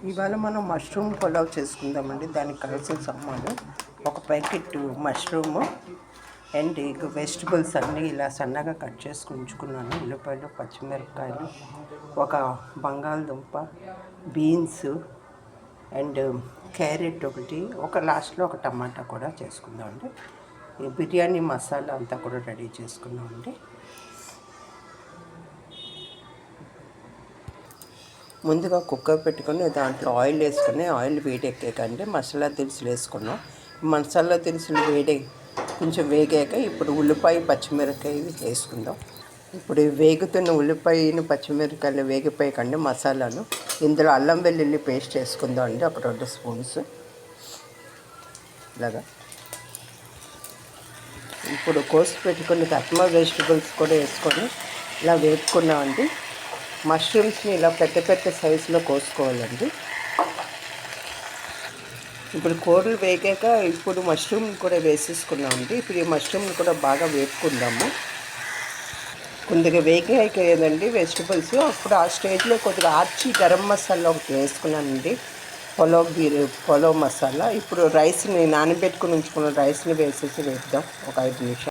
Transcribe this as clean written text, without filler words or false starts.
ఇవాళ మనం మష్రూమ్ పులావ్ చేసుకుందామండి. దానికి కావాల్సిన సామాను ఒక ప్యాకెట్ మష్రూము అండ్ వెజిటబుల్స్ అన్నీ ఇలా సన్నగా కట్ చేసుకుని ఉంచుకున్నాను. ఉల్లిపాయలు, పచ్చిమిరపకాయలు, ఒక బంగాళదుంప, బీన్స్ అండ్ క్యారెట్ ఒకటి, లాస్ట్లో ఒక టమాటా కూడా చేసుకుందామండి. ఈ బిర్యానీ మసాలా అంతా కూడా రెడీ చేసుకున్నామండి. ముందుగా కుక్కర్ పెట్టుకొని దాంట్లో ఆయిల్ వేసుకొని ఆయిల్ వేడెక్కాకండి మసాలా దినుసులు వేసుకున్నాం. మసాలా దినుసులు కొంచెం వేగాక ఇప్పుడు ఉల్లిపాయ, పచ్చిమిరపకాయ వేసుకుందాం. ఇప్పుడు వేగుతున్న ఉల్లిపాయను, పచ్చిమిరపకాయలు వేగిపోయాకండి మసాలాను ఇందులో అల్లం వెల్లుల్లి పేస్ట్ వేసుకుందాం అండి. ఒక 2 స్పూన్స్ ఇలాగా. ఇప్పుడు కోసి పెట్టుకుని కస్మా వెజిటబుల్స్ కూడా వేసుకొని ఇలా వేపుకున్నామండి. మష్రూమ్స్ని ఇలా పెద్ద పెద్ద సైజులో కోసుకోవాలండి. ఇప్పుడు కూరలు వేగాక ఇప్పుడు మష్రూమ్ కూడా వేసేసుకున్నామండి. ఇప్పుడు ఈ మష్రూమ్ని కూడా బాగా వేపుకుందాము. కొద్దిగా వేగాక ఏదండి వెజిటబుల్స్, అప్పుడు ఆ స్టేజ్లో కొద్దిగా ఆర్చి గరం మసాలా ఒకటి వేసుకున్నానండి. పులావ్ మసాలా. ఇప్పుడు రైస్ని నానబెట్టుకుని ఉంచుకున్న రైస్ని వేసేసి వేద్దాం ఒక 5 నిమిషాలు.